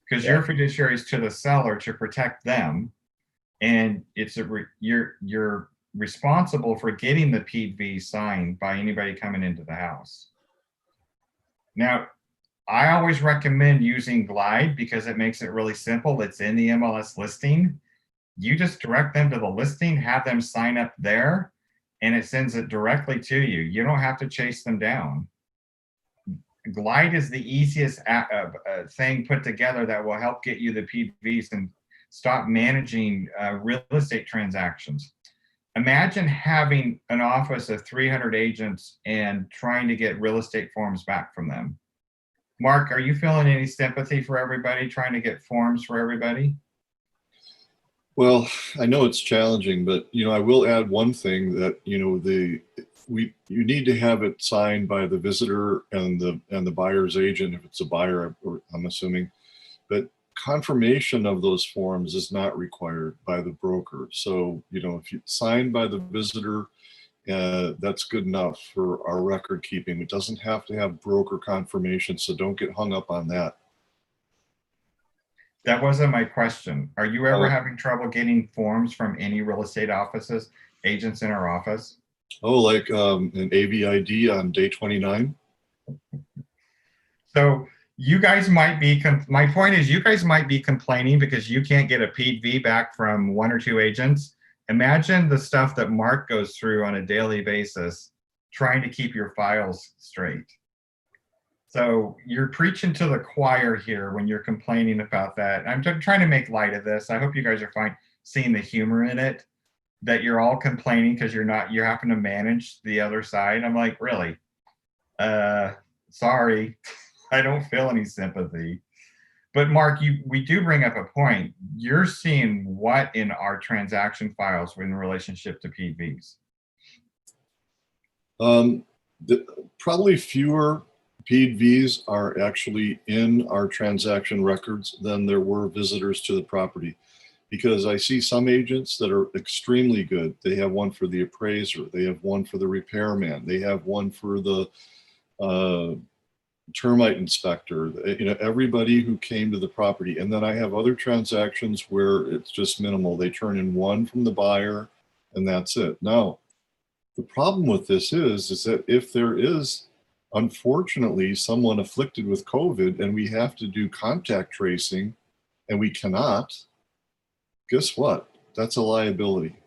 Speaker 1: because your fiduciary is to the seller to protect them, and you're responsible for getting the PV signed by anybody coming into the house. Now, I always recommend using Glide because it makes it really simple. It's in the MLS listing. You just direct them to the listing, have them sign up there, and it sends it directly to you. You don't have to chase them down. Glide is the easiest thing put together that will help get you the PVs and stop managing real estate transactions. Imagine having an office of 300 agents and trying to get real estate forms back from them. Mark, are you feeling any sympathy for everybody trying to get forms for everybody?
Speaker 13: Well, I know it's challenging, but I will add one thing that you need to have it signed by the visitor and the buyer's agent if it's a buyer, or I'm assuming, but confirmation of those forms is not required by the broker. So if you signed by the visitor, that's good enough for our record keeping. It doesn't have to have broker confirmation, so don't get hung up on that.
Speaker 1: That wasn't my question. Are you ever having trouble getting forms from any real estate offices, agents in our office?
Speaker 13: Oh, like an AVID on day 29?
Speaker 1: So You guys might be, my point is you guys might be complaining because you can't get a PV back from 1 or 2 agents. Imagine the stuff that Mark goes through on a daily basis trying to keep your files straight. So you're preaching to the choir here when you're complaining about that. I'm trying to make light of this. I hope you guys are fine seeing the humor in it, that you're all complaining because you happen to manage the other side. I'm like, really? Sorry, I don't feel any sympathy. But Mark, we do bring up a point. You're seeing what in our transaction files in relationship to PVs?
Speaker 13: Probably fewer PVs are actually in our transaction records than there were visitors to the property. Because I see some agents that are extremely good. They have one for the appraiser. They have one for the repairman. They have one for the termite inspector. You know, everybody who came to the property. And then I have other transactions where it's just minimal. They turn in one from the buyer and that's it. Now, the problem with this is that if there is, unfortunately, someone afflicted with COVID and we have to do contact tracing and we cannot, guess what? That's a liability.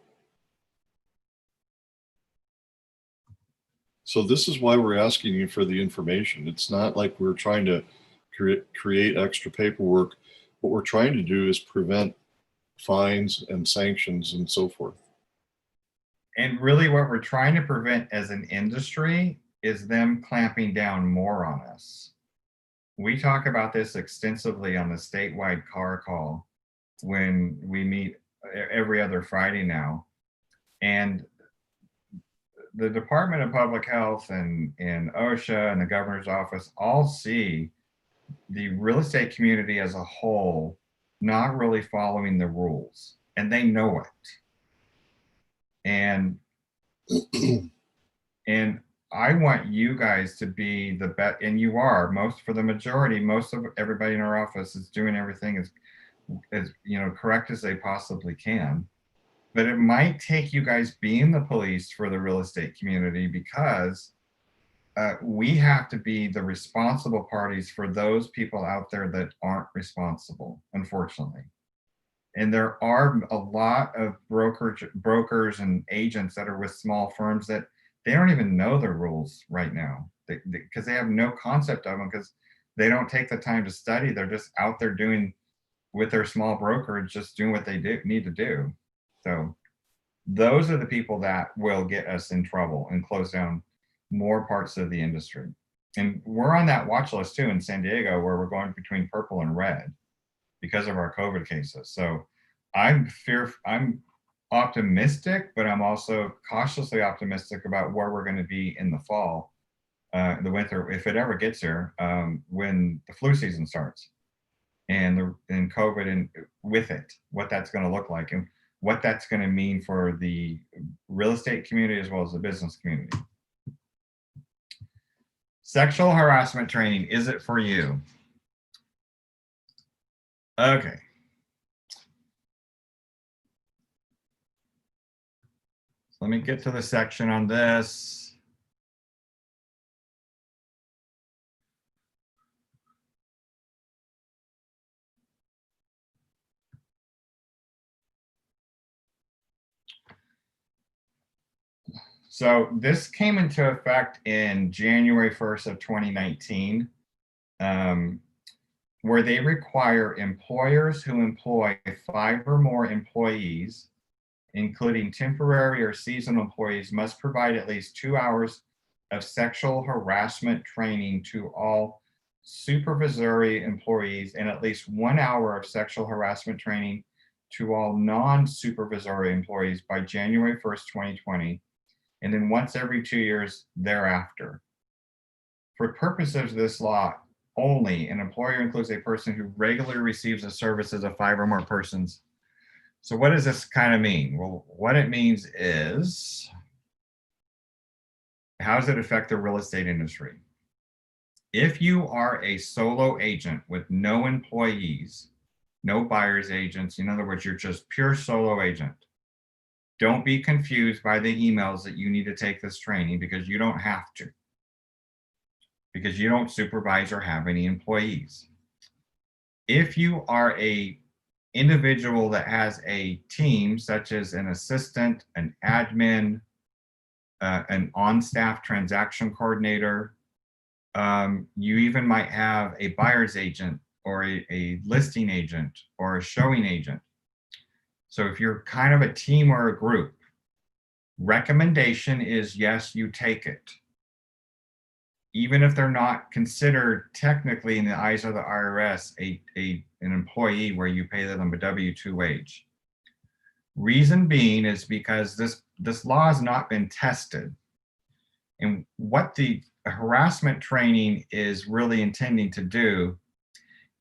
Speaker 13: So this is why we're asking you for the information. It's not like we're trying to create extra paperwork. What we're trying to do is prevent fines and sanctions and so forth.
Speaker 1: And really what we're trying to prevent as an industry is them clamping down more on us. We talk about this extensively on the statewide car call when we meet every other Friday now. And the Department of Public Health and OSHA and the governor's office all see the real estate community as a whole not really following the rules, and they know it. And and I want you guys to be the best, and you are. For the majority, most of everybody in our office is doing everything as correct as they possibly can. But it might take you guys being the police for the real estate community, because we have to be the responsible parties for those people out there that aren't responsible, unfortunately. And there are a lot of brokers and agents that are with small firms that they don't even know the rules right now, because they have no concept of them, because they don't take the time to study. They're just out there doing, with their small brokerage, just doing what they need to do. So those are the people that will get us in trouble and close down more parts of the industry. And we're on that watch list too in San Diego, where we're going between purple and red because of our COVID cases. So I'm optimistic, but I'm also cautiously optimistic about where we're going to be in the fall, the winter, if it ever gets here, when the flu season starts, and COVID and with it, what that's going to look like, and what that's going to mean for the real estate community as well as the business community. Sexual harassment training, is it for you? Okay. So let me get to the section on this. So this came into effect in January 1st of 2019, where they require employers who employ 5 or more employees, including temporary or seasonal employees, must provide at least 2 hours of sexual harassment training to all supervisory employees, and at least 1 hour of sexual harassment training to all non-supervisory employees by January 1st, 2020. And then once every 2 years thereafter. For purposes of this law only, an employer includes a person who regularly receives the services of 5 or more persons. So what does this kind of mean? Well, what it means is, how does it affect the real estate industry? If you are a solo agent with no employees, no buyer's agents, in other words, you're just pure solo agent, don't be confused by the emails that you need to take this training, because you don't have to. because you don't supervise or have any employees. If you are a individual that has a team, such as an assistant, an admin, an on-staff transaction coordinator, you even might have a buyer's agent or a listing agent or a showing agent. So if you're kind of a team or a group, recommendation is yes, you take it. Even if they're not considered technically in the eyes of the IRS an employee where you pay them a W-2 wage. Reason being is because this law has not been tested. And what the harassment training is really intending to do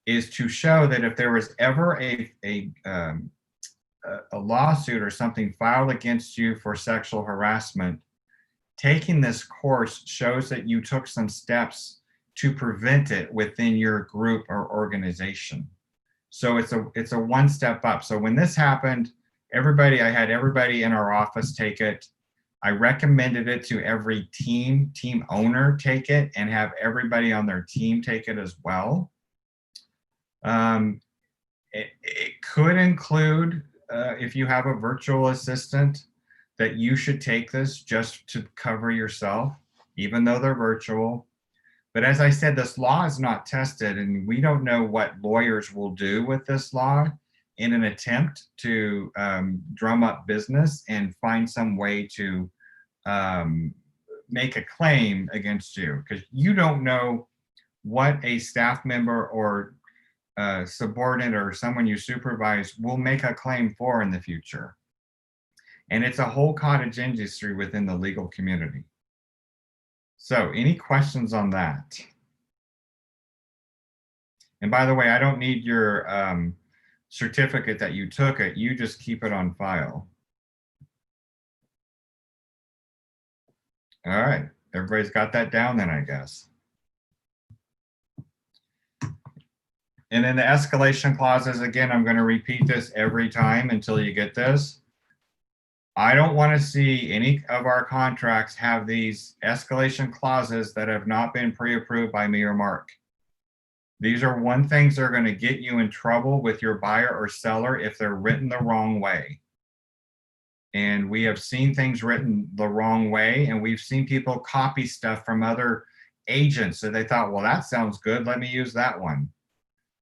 Speaker 1: is to show that if there was ever a lawsuit or something filed against you for sexual harassment, taking this course shows that you took some steps to prevent it within your group or organization. So it's a one step up. So when this happened, I had everybody in our office take it. I recommended it to every team owner take it, and have everybody on their team take it as well. It could include, if you have a virtual assistant, that you should take this just to cover yourself, even though they're virtual. But as I said, this law is not tested, and we don't know what lawyers will do with this law in an attempt to drum up business and find some way to make a claim against you, because you don't know what a staff member or subordinate or someone you supervise will make a claim for in the future. And it's a whole cottage industry within the legal community. So any questions on that? And by the way, I don't need your certificate that you took it. You just keep it on file. All right, everybody's got that down then, I guess. And then the escalation clauses, again, I'm going to repeat this every time until you get this. I don't want to see any of our contracts have these escalation clauses that have not been pre-approved by me or Mark. These are things that are going to get you in trouble with your buyer or seller if they're written the wrong way. And we have seen things written the wrong way, and we've seen people copy stuff from other agents. So they thought, well, that sounds good, let me use that one.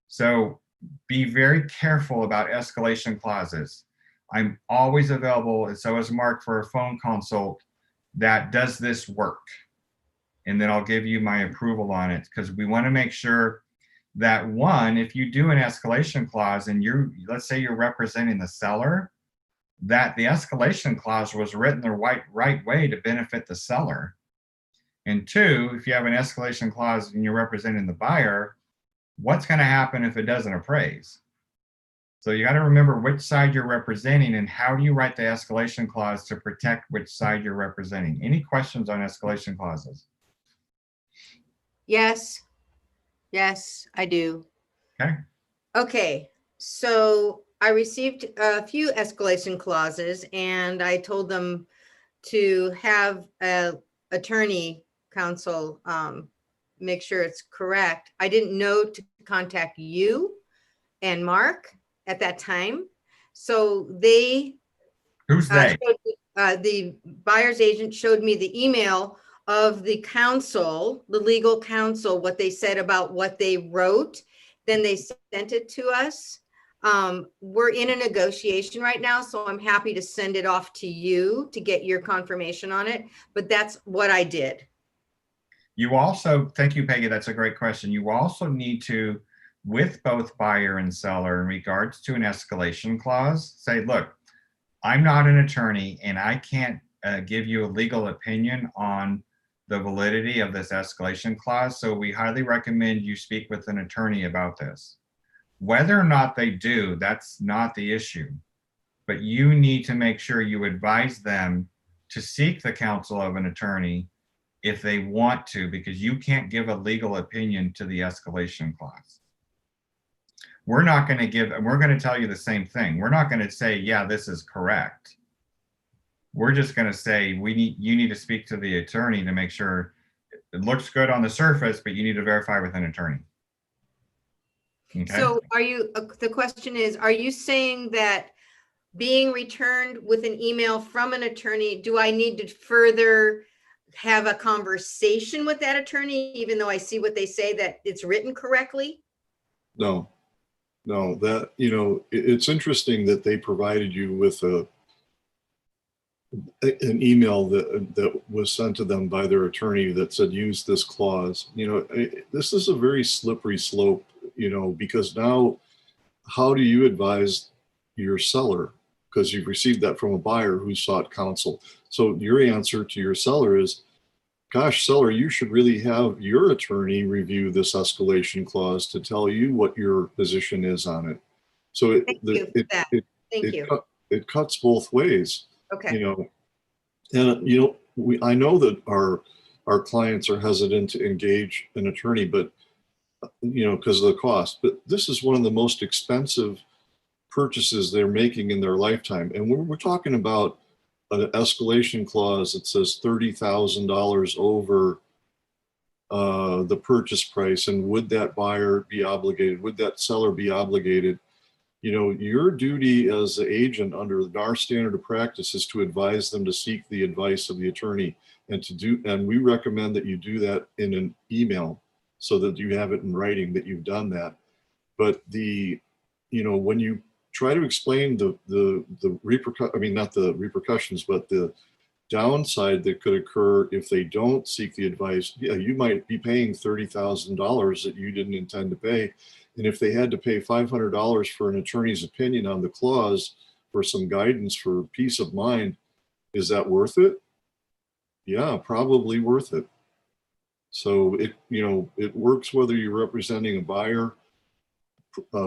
Speaker 1: So be very careful about escalation clauses. I'm always available, and so is Mark, for a phone consult that does this work. And then I'll give you my approval on it, because we want to make sure that, one, if you do an escalation clause and let's say you're representing the seller, that the escalation clause was written the right way to benefit the seller. And two, if you have an escalation clause and you're representing the buyer, what's going to happen if it doesn't appraise? So you got to remember which side you're representing and how do you write the escalation clause to protect which side you're representing. Any questions on escalation clauses?
Speaker 8: Yes. Yes, I do.
Speaker 1: Okay.
Speaker 8: Okay, so I received a few escalation clauses, and I told them to have a attorney counsel make sure it's correct. I didn't know to contact you and Mark at that time. So they,
Speaker 1: Who's they?
Speaker 8: the buyer's agent showed me the email of the counsel, the legal counsel, what they said about what they wrote. Then they sent it to us. We're in a negotiation right now, so I'm happy to send it off to you to get your confirmation on it. But that's what I did.
Speaker 1: You also, thank you, Peggy, that's a great question. You also need to, with both buyer and seller in regards to an escalation clause, say, look, I'm not an attorney and I can't give you a legal opinion on the validity of this escalation clause. So we highly recommend you speak with an attorney about this. Whether or not they do, that's not the issue. But you need to make sure you advise them to seek the counsel of an attorney if they want to, because you can't give a legal opinion to the escalation clause. We're not going to give, we're going to tell you the same thing. We're not going to say, yeah, this is correct. We're just going to say, you need to speak to the attorney to make sure it looks good on the surface, but you need to verify with an attorney. Okay.
Speaker 8: So are you, the question is, are you saying that being returned with an email from an attorney, do I need to further have a conversation with that attorney, even though I see what they say that it's written correctly?
Speaker 13: No, that, you know, it's interesting that they provided you with an email that was sent to them by their attorney that said, use this clause. You know, this is a very slippery slope, you know, because now how do you advise your seller? Because you've received that from a buyer who sought counsel. So your answer to your seller is, gosh, seller, you should really have your attorney review this escalation clause to tell you what your position is on it. So it cuts both ways.
Speaker 8: Okay.
Speaker 13: You know, and you know, I know that our clients are hesitant to engage an attorney, but you know, because of the cost. But this is one of the most expensive purchases they're making in their lifetime, and we're talking about an escalation clause that says $30,000 over the purchase price, and would that buyer be obligated? Would that seller be obligated? You know, your duty as the agent under our standard of practice is to advise them to seek the advice of the attorney, and we recommend that you do that in an email so that you have it in writing that you've done that. But you know, when you try to explain the not the repercussions, but the downside that could occur if they don't seek the advice, yeah, you might be paying $30,000 that you didn't intend to pay. And if they had to pay $500 for an attorney's opinion on the clause for some guidance for peace of mind, is that worth it? Yeah, probably worth it. So it works whether you're representing a buyer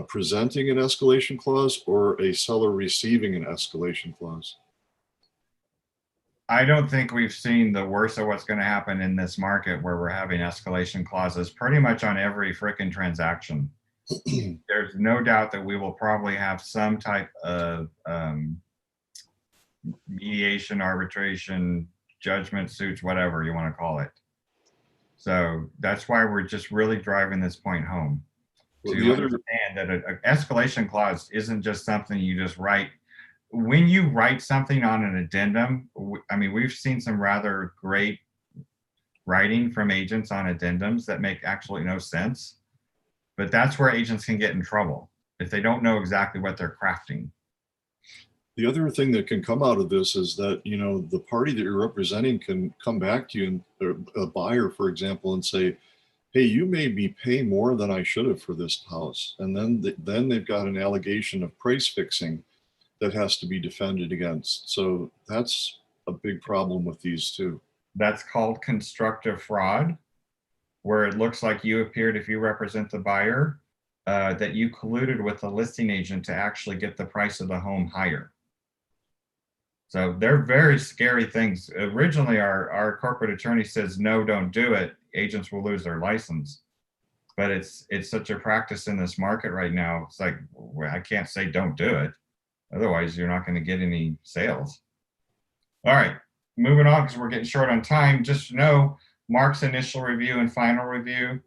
Speaker 13: presenting an escalation clause or a seller receiving an escalation clause.
Speaker 1: I don't think we've seen the worst of what's going to happen in this market where we're having escalation clauses pretty much on every frickin' transaction. There's no doubt that we will probably have some type of mediation, arbitration, judgment suits, whatever you want to call it. So that's why we're just really driving this point home.
Speaker 13: Well,
Speaker 1: to understand that an escalation clause isn't just something you just write. When you write something on an addendum, I mean, we've seen some rather great writing from agents on addendums that make absolutely no sense. But that's where agents can get in trouble if they don't know exactly what they're crafting.
Speaker 13: The other thing that can come out of this is that, you know, the party that you're representing can come back to you, and a buyer, for example, and say, hey, you made me pay more than I should have for this house. And then they've got an allegation of price fixing that has to be defended against. So that's a big problem with these too.
Speaker 1: That's called constructive fraud, where it looks like you appeared, if you represent the buyer, that you colluded with the listing agent to actually get the price of the home higher. So they're very scary things. Originally, our corporate attorney says, no, don't do it. Agents will lose their license. But it's such a practice in this market right now. It's like, well, I can't say don't do it. Otherwise, you're not going to get any sales. All right, moving on because we're getting short on time. Just know Mark's initial review and final review.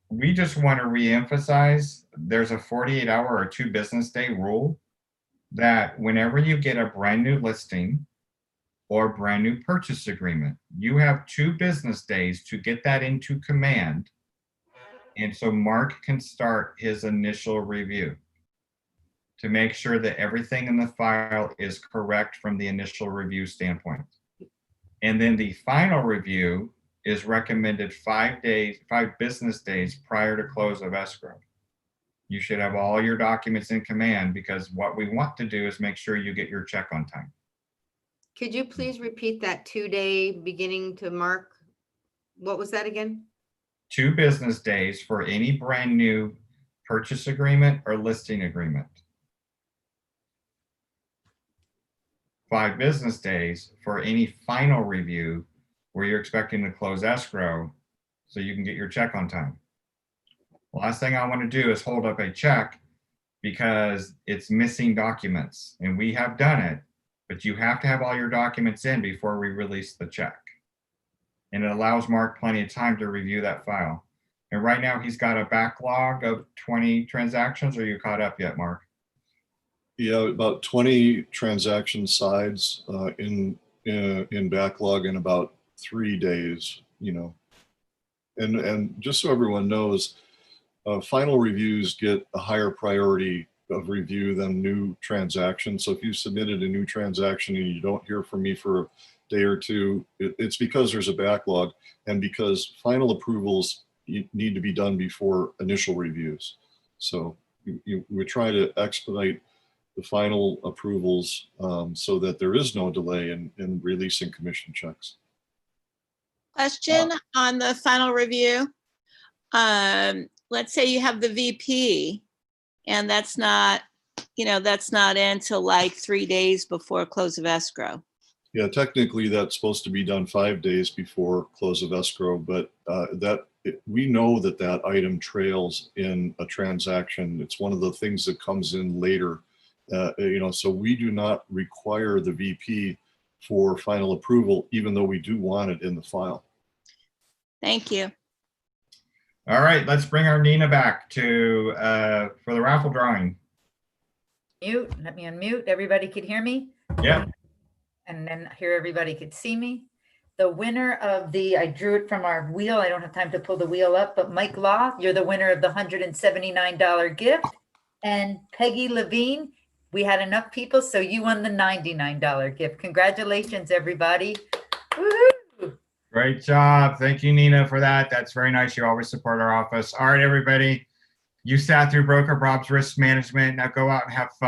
Speaker 1: We just want to reemphasize there's a 48-hour or 2 business day rule that whenever you get a brand new listing or brand new purchase agreement, you have 2 business days to get that into command. And so Mark can start his initial review to make sure that everything in the file is correct from the initial review standpoint. And then the final review is recommended 5 business days prior to close of escrow. You should have all your documents in command, because what we want to do is make sure you get your check on time.
Speaker 8: Could you please repeat that 2-day beginning to Mark? What was that again?
Speaker 1: 2 business days for any brand new purchase agreement or listing agreement. 5 business days for any final review where you're expecting to close escrow so you can get your check on time. The last thing I want to do is hold up a check because it's missing documents, and we have done it, but you have to have all your documents in before we release the check. and it allows Mark plenty of time to review that file. And right now he's got a backlog of 20 transactions. Are you caught up yet, Mark?
Speaker 13: Yeah, about 20 transaction sides in backlog in about 3 days, you know. And just so everyone knows, final reviews get a higher priority of review than new transactions. So if you submitted a new transaction and you don't hear from me for a day or two, it's because there's a backlog and because final approvals need to be done before initial reviews. So we try to expedite the final approvals so that there is no delay in releasing commission checks.
Speaker 14: Question on the final review. Let's say you have the VP and that's not in until like 3 days before close of escrow.
Speaker 13: Yeah, technically that's supposed to be done 5 days before close of escrow, but we know that item trails in a transaction. It's one of the things that comes in later, so we do not require the VP for final approval, even though we do want it in the file.
Speaker 14: Thank you.
Speaker 1: All right, let's bring our Nina back to for the raffle drawing.
Speaker 2: Mute, let me unmute. Everybody could hear me?
Speaker 1: Yeah.
Speaker 2: And then here everybody could see me. The winner of I drew it from our wheel. I don't have time to pull the wheel up, but Mike Law, you're the winner of the $179 gift. And Peggy Levine, we had enough people, so you won the $99 gift. Congratulations, everybody. Woohoo!
Speaker 1: Great job. Thank you, Nina, for that. That's very nice. You always support our office. All right, everybody. You sat through Broker Bob's risk management. Now go out and have fun.